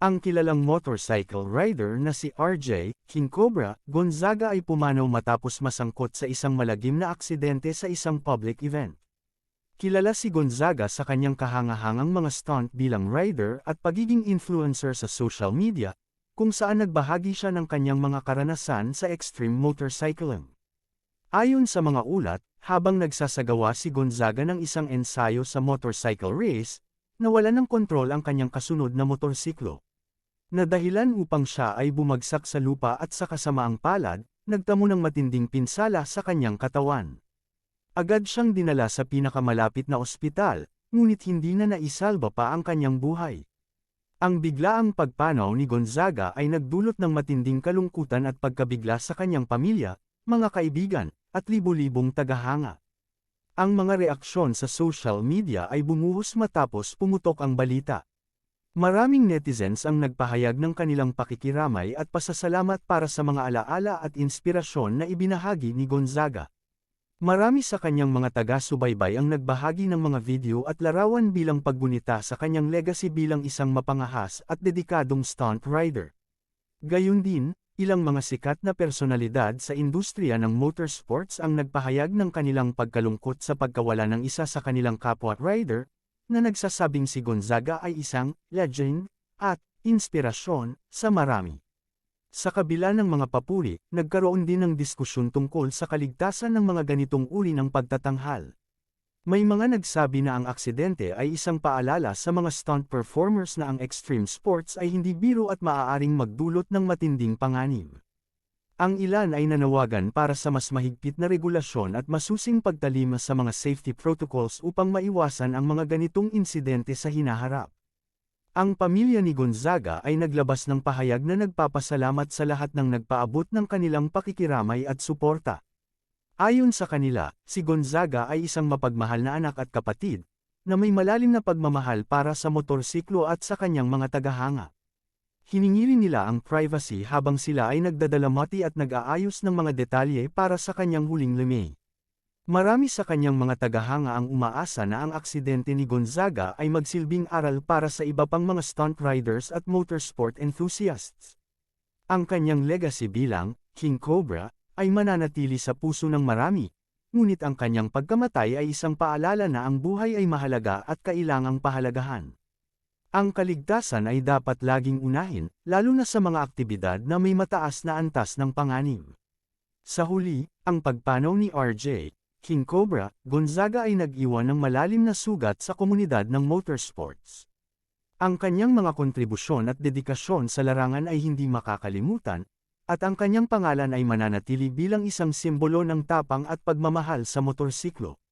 Ang kilalang motorcycle rider na si RJ King Cobra Gonzaga ay pumanaw matapos masangkot sa isang malagim na aksidente sa isang public event. Kilala si Gonzaga sa kanyang kahangahangang mga stunt bilang rider at pagiging influencer sa social media, kung saan nagbahagi siya ng kanyang mga karanasan sa extreme motorcycling. Ayon sa mga ulat, habang nagsasagawa si Gonzaga ng isang ensayo sa motorcycle race, nawala ng kontrol ang kanyang kasunod na motorsiklo. Na dahilan upang siya ay bumagsak sa lupa at sa kasamaang palad, nagtamo ng matinding pinsala sa kanyang katawan. Agad siyang dinala sa pinakamalapit na ospital, ngunit hindi na naisalba pa ang kanyang buhay. Ang biglaang pagpanaw ni Gonzaga ay nagdulot ng matinding kalungkutan at pagkabigla sa kanyang pamilya, mga kaibigan, at libo-libong tagahanga. Ang mga reaksyon sa social media ay bumuhos matapos pumutok ang balita. Maraming netizens ang nagpahayag ng kanilang pakikiramay at pasasalamat para sa mga alaala at inspirasyon na ibinahagi ni Gonzaga. Marami sa kanyang mga taga-subaybay ang nagbahagi ng mga video at larawan bilang paggunita sa kanyang legacy bilang isang mapangahas at dedikadong stunt rider. Gayun din, ilang mga sikat na personalidad sa industriya ng motorsports ang nagpahayag ng kanilang pagkalungkot sa pagkawala ng isa sa kanilang kapwa rider, na nagsasabing si Gonzaga ay isang legend at inspirasyon sa marami. Sa kabila ng mga papuri, nagkaroon din ng diskusyon tungkol sa kaligtasan ng mga ganitong uri ng pagtatanghal. May mga nagsabi na ang aksidente ay isang paalala sa mga stunt performers na ang extreme sports ay hindi biro at maaaring magdulot ng matinding panganib. Ang ilan ay nanawagan para sa mas mahigpit na regulasyon at masusing pagtalima sa mga safety protocols upang maiwasan ang mga ganitong insidente sa hinaharap. Ang pamilya ni Gonzaga ay naglabas ng pahayag na nagpapasalamat sa lahat ng nagpaabot ng kanilang pakikiramay at suporta. Ayon sa kanila, si Gonzaga ay isang mapagmahal na anak at kapatid, na may malalim na pagmamahal para sa motorsiklo at sa kanyang mga tagahanga. Hiningi nila ang privacy habang sila ay nagdadalamati at nag-aayos ng mga detalye para sa kanyang huling limi. Marami sa kanyang mga tagahanga ang umaasa na ang aksidente ni Gonzaga ay magsilbing aral para sa iba pang mga stunt riders at motorsport enthusiasts. Ang kanyang legacy bilang King Cobra ay mananatili sa puso ng marami, ngunit ang kanyang pagkamatay ay isang paalala na ang buhay ay mahalaga at kailangang pahalagahan. Ang kaligtasan ay dapat laging unahin, lalo na sa mga aktibidad na may mataas na antas ng panganib. Sa huli, ang pagpanaw ni RJ King Cobra Gonzaga ay nag-iwan ng malalim na sugat sa komunidad ng motorsports. Ang kanyang mga kontribusyon at dedikasyon sa larangan ay hindi makakalimutan, at ang kanyang pangalan ay mananatili bilang isang simbolo ng tapang at pagmamahal sa motorsiklo.